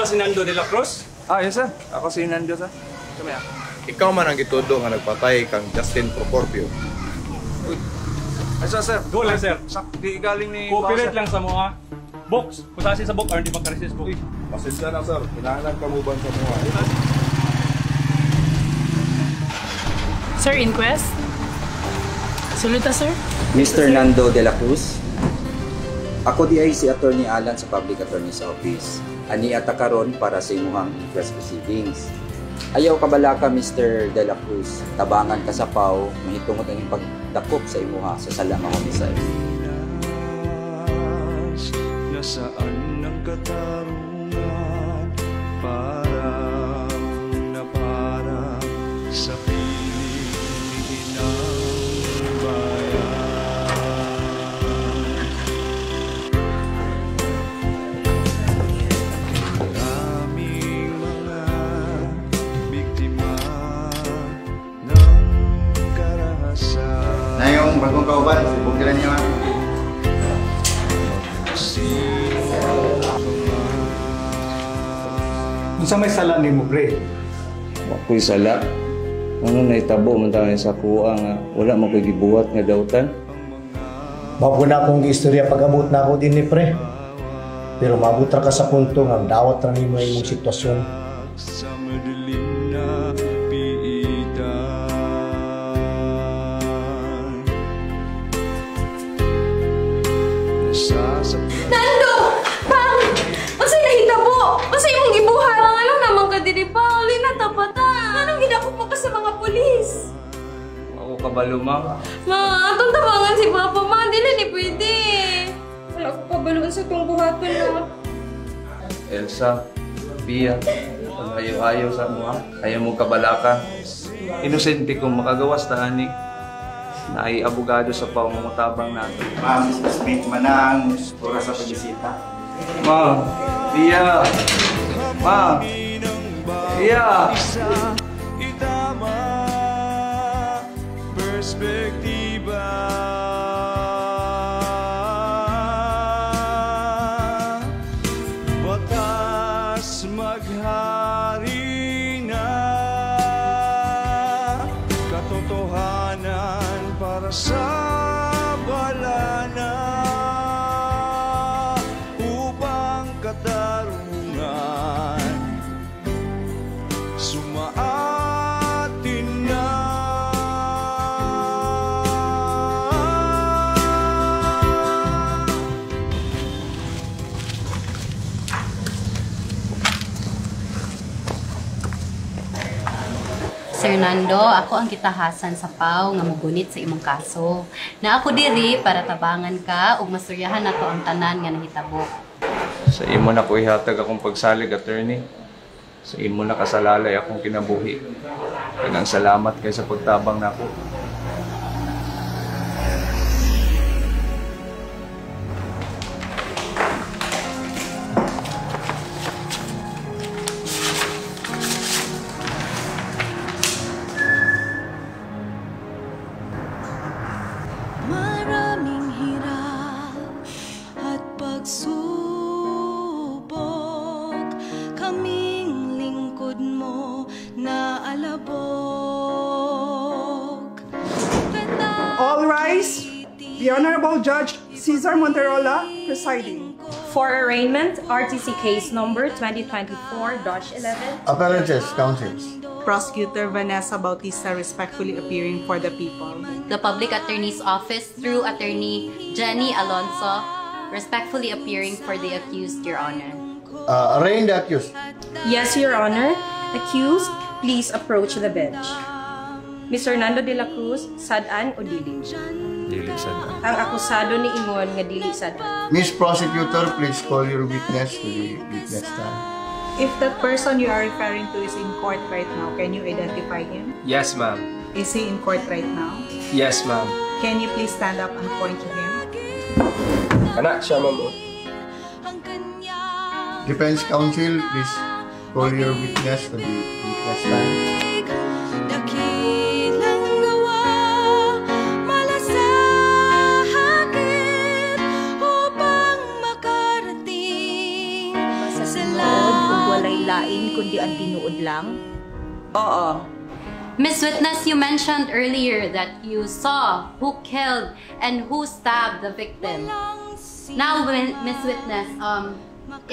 ba si Nando de la Cruz? Yes sir. Ako si Nando sir. Kami Ikaw man ang gitudo nga nagpatay kang Justin Procorpio. Ay sir. Go lang, sir. Di galing ni Cooperate lang sa mga box. Pusasin sa box or di makaresist box. Pasensya na sir, kinahanglan ka mo ban sa mga. Sir, inquest? Salute, sir. Mr. Nando de la Cruz, ako di ay si Attorney Alan sa Public Attorney's Office. Ani ata karon para sa imuhang inquest proceedings. Ayaw kabala ka, Mr. de la Cruz. Tabangan ka sa PAW, mahitungod ang pagdakop sa imuha sa sala nga homicide. Nasaan ang katarungan para sa piling ng bayan. Maraming mga biktima ng karahasan. Na yung bagong kauban, bukiran niyo ha. Unsa may sala nimo, pre? Ako'y sala. Ano na itabo man tayo sa kuha nga wala mo ko'y gibuhat nga dautan. Bago na akong istorya pag-abot na ako din ni pre. Pero maabot ra ka sa punto nga dawat ra nimo imong sitwasyon. Sa madilim na piitan. Nando! Pang! Unsay nahitabo? Unsay imong gibuhat? Ano naman ka diri pa? Uli na tapatan. Anong gidakop mo ka sa mga pulis? Ako kabalo ma'am. Ma, atong tabangan si Papa, ma. Di na ni pwede. Wala ko kabaluan sa itong buhaton na. Elsa, Pia, ayaw-ayaw sa mo ha. Ayaw mo kabalaka. Inosente kong makagawas ta ani. Naay abogado sa pangungutabang natin. Ma'am, Smith, manang oras sa pagbisita. Ma'am, Pia, Ma'am, Pia. Itama perspektiba. Batas maghari na. Katotohanan para sa balana. Upang katarungan sumaatin na. Sir Nando, ako ang kitahasan sa PAW nga mogunit sa imong kaso. Na ako diri para tabangan ka ug masuryahan nato ang tanan nga nahitabo. Sa imo na ko ihatag akong pagsalig, attorney. Sa imo na kasalalay akong kinabuhi. Daghang salamat kay sa pagtabang nako. Maraming hirap at pagsubok, kaming lingkod mo na alabok. All rise. The Honorable Judge Cesar Monterola presiding. For arraignment, RTC case number 2024-11. Appearances, counsels. Prosecutor Vanessa Bautista respectfully appearing for the people. The Public Attorney's Office through Attorney Jenny Alonso respectfully appearing for the accused, Your Honor. Arraign the accused. Yes, Your Honor. Accused, please approach the bench. Mr. Nando de la Cruz, sad-an o dili? Dili sad. Ang akusado ni Ingon nga dili sad-an. Miss Prosecutor, please call your witness to the witness stand. If that person you are referring to is in court right now, can you identify him? Yes, ma'am. Is he in court right now? Yes, ma'am. Can you please stand up and point to him? Anak siya, ma'am. Defense counsel, please call your witness to the witness stand. Dakilang gawa, malasakit upang makarating sa kundi ang tinuod lang? Oo. Miss Witness, you mentioned earlier that you saw who killed and who stabbed the victim. Now, Miss Witness,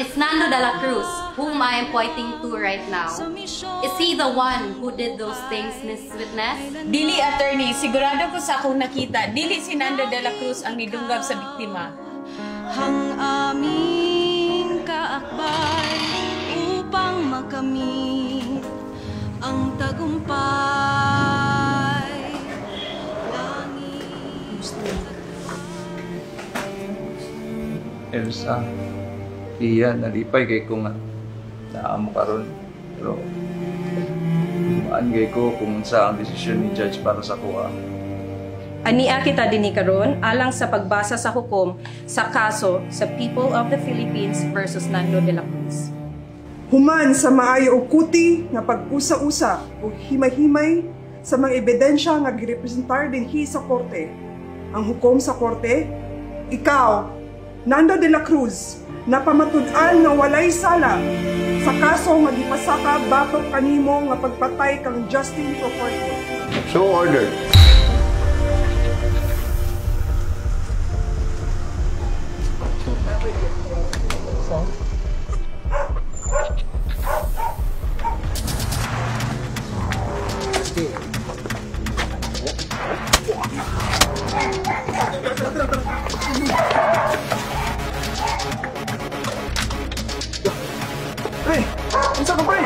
it's Nando de la Cruz, whom I am pointing to right now. Is he the one who did those things, Miss Witness? Dili, attorney. Sigurado ko sa akong nakita, dili si Nando de la Cruz ang nidunggab sa biktima. Hang aming kaakbay upang makamit ang tagumpay. Elsa, iya, nalipay kay ko nga naamo karon. Pero, maan kay ko kung sa ang desisyon ni Judge para sa kuha. Ania kita dinhi karon alang sa pagbasa sa hukom sa kaso sa People of the Philippines versus Nando de la Cruz. Human sa maayo og kuti nga pag-usa-usa ug himay-himay sa mga ebidensya nga girepresentar dinhi sa korte. Ang hukom sa korte, ikaw, Nando de la Cruz, napamatud-an nga walay sala sa kaso nga gipasaka batok kanimo nga pagpatay kang Justin Proporto. So ordered. Pre, unsa ka pre?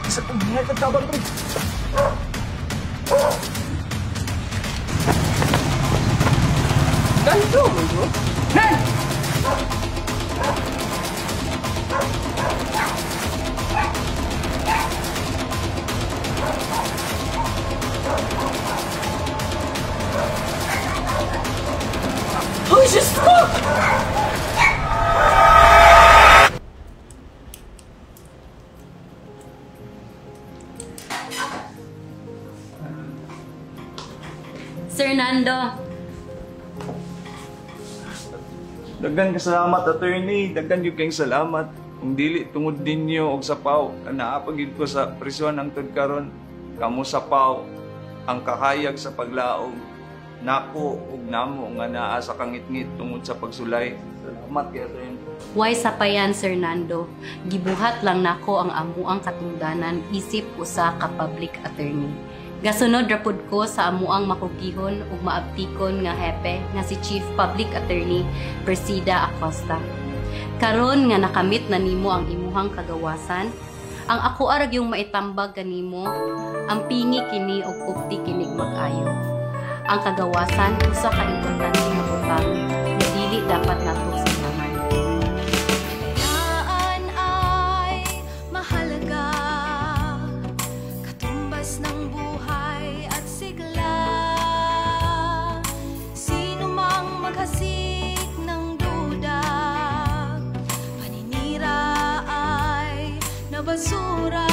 Isa kong mga kagtabang pre. Ganito mo ito? Nan! Oh, Diyos ko! Sir Nando, Daghan ka salamat, attorney. Daghan yung kayong salamat. Kung dili tungod ninyo og sapaw, naapagid ko sa prisyon ang karon. Kamo sapaw ang kakayag sa paglaog. Nako ug namo nga naa sa kangit-ngit tungod sa pagsulay. Salamat kay attorney. why sapayan, Sir Nando? Gibuhat lang nako ang amuang katungdanan isip usa ka public attorney. Gasunod rapud ko sa amuang makugihon ug maabtikon nga hepe nga si Chief Public Attorney Presida Acosta. Karon nga nakamit na nimo ang imuhang kagawasan, ang ako arag yung maitambag kanimo, ang pingi kini og kupti kinig mag-ayo. Ang kagawasan usa ka importante nga butang nga dili dapat nato singaman. Yaan ay mahalaga, katumbas ng buhay at sigla. Sino mang maghasik ng duda, paninira ay nabasura.